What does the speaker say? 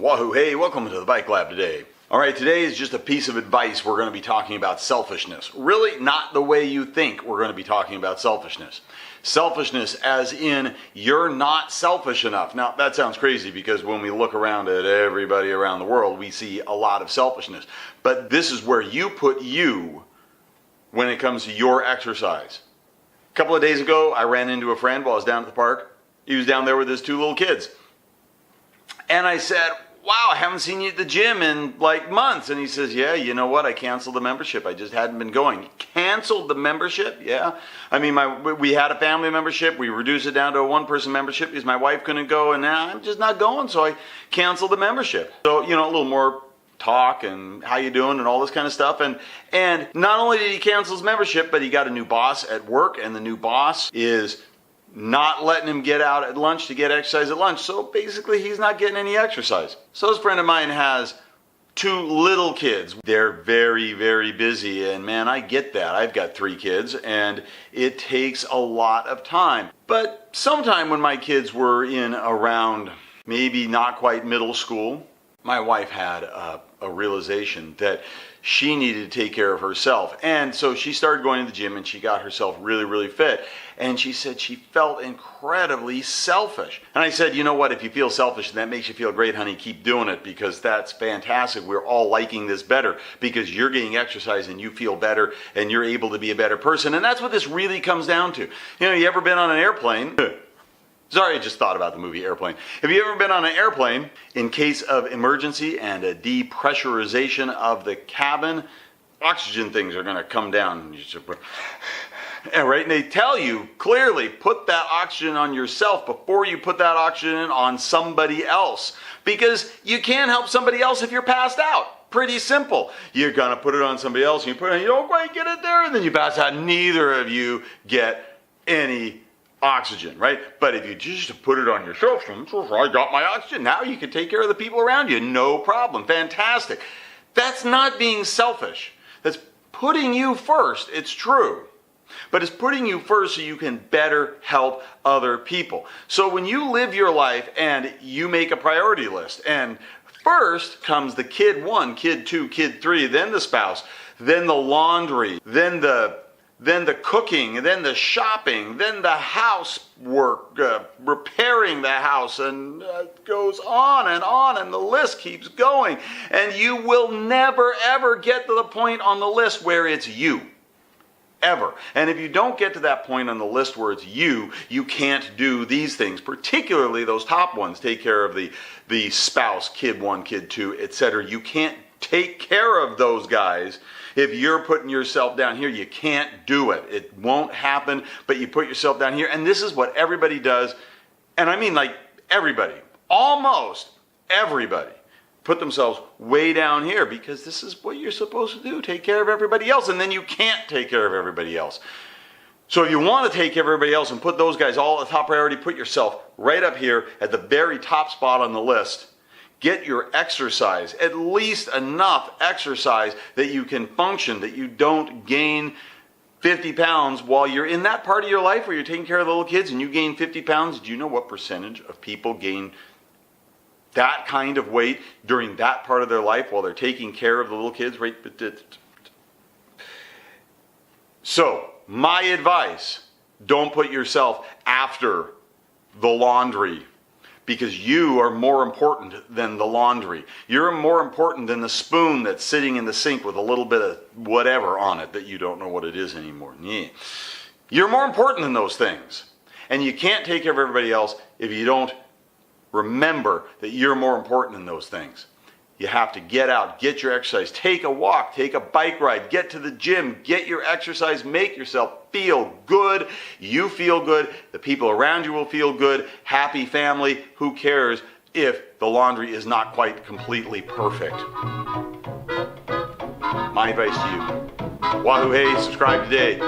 Wahoo, hey, welcome to the Bike Lab today. Alright, today is just a piece of advice. We're going to be talking about selfishness. Really not the way you think we're going to be talking about selfishness. Selfishness as in, you're not selfish enough. Now, that sounds crazy because when we look around at everybody around the world, we see a lot of selfishness. But this is where you put you when it comes to your exercise. A couple of days ago, I ran into a friend while I was down at the park. He was down there with his two little kids. And I said, wow, I haven't seen you at the gym in like months. And he says, yeah, you know what? I canceled the membership. I just hadn't been going. Canceled the membership? Yeah. I mean, we had a family membership. We reduced it down to a one-person membership because my wife couldn't go. And now I'm just not going. So I canceled the membership. So, you know, a little more talk and how you doing and all this kind of stuff. And not only did he cancel his membership, but he got a new boss at work. And the new boss is not letting him get out at lunch to get exercise at lunch. So basically he's not getting any exercise. So this friend of mine has two little kids. They're very, very busy, and man, I get that. I've got 3 kids and it takes a lot of time. But sometime when my kids were in around maybe not quite middle school, my wife had a realization that she needed to take care of herself. And so she started going to the gym and she got herself really, really fit. And she said she felt incredibly selfish. And I said, you know what, if you feel selfish and that makes you feel great, honey, keep doing it because that's fantastic. We're all liking this better because you're getting exercise and you feel better and you're able to be a better person. And that's what this really comes down to. You know, you ever been on an airplane? Sorry, I just thought about the movie Airplane. Have you ever been on an airplane in case of emergency and a depressurization of the cabin? Oxygen things are going to come down. Yeah, right? And they tell you clearly, put that oxygen on yourself before you put that oxygen on somebody else. Because you can't help somebody else if you're passed out. Pretty simple. You're going to put it on somebody else, and you put it on, you don't quite get it there, and then you pass out. Neither of you get any oxygen, right? But if you just put it on yourself, I got my oxygen, now you can take care of the people around you, no problem, fantastic. That's not being selfish. That's putting you first, it's true. But it's putting you first so you can better help other people. So when you live your life and you make a priority list, and first comes the kid 1, kid 2, kid 3, then the spouse, then the laundry, then the cooking, then the shopping, then the housework, repairing the house, and it goes on, and the list keeps going. And you will never, ever get to the point on the list where it's you. Ever. And if you don't get to that point on the list where it's you can't do these things, particularly those top ones. Take care of the spouse, kid 1, kid 2, etc. You can't take care of those guys. If you're putting yourself down here, you can't do it. It won't happen, but you put yourself down here. And this is what everybody does. And I mean like everybody, almost everybody, put themselves way down here because this is what you're supposed to do. Take care of everybody else. And then you can't take care of everybody else. So if you want to take care of everybody else and put those guys all at the top priority, put yourself right up here at the very top spot on the list. Get your exercise, at least enough exercise that you can function, that you don't gain 50 pounds while you're in that part of your life where you're taking care of the little kids and you gain 50 pounds. Do you know what percentage of people gain that kind of weight during that part of their life while they're taking care of the little kids? Right? So, my advice, don't put yourself after the laundry. Because you are more important than the laundry. You're more important than the spoon that's sitting in the sink with a little bit of whatever on it that you don't know what it is anymore. Yeah. You're more important than those things. And you can't take care of everybody else if you don't remember that you're more important than those things. You have to get out, get your exercise, take a walk, take a bike ride, get to the gym, get your exercise, make yourself feel good. You feel good, the people around you will feel good, happy family. Who cares if the laundry is not quite completely perfect? My advice to you, Wahoo Hey, subscribe today.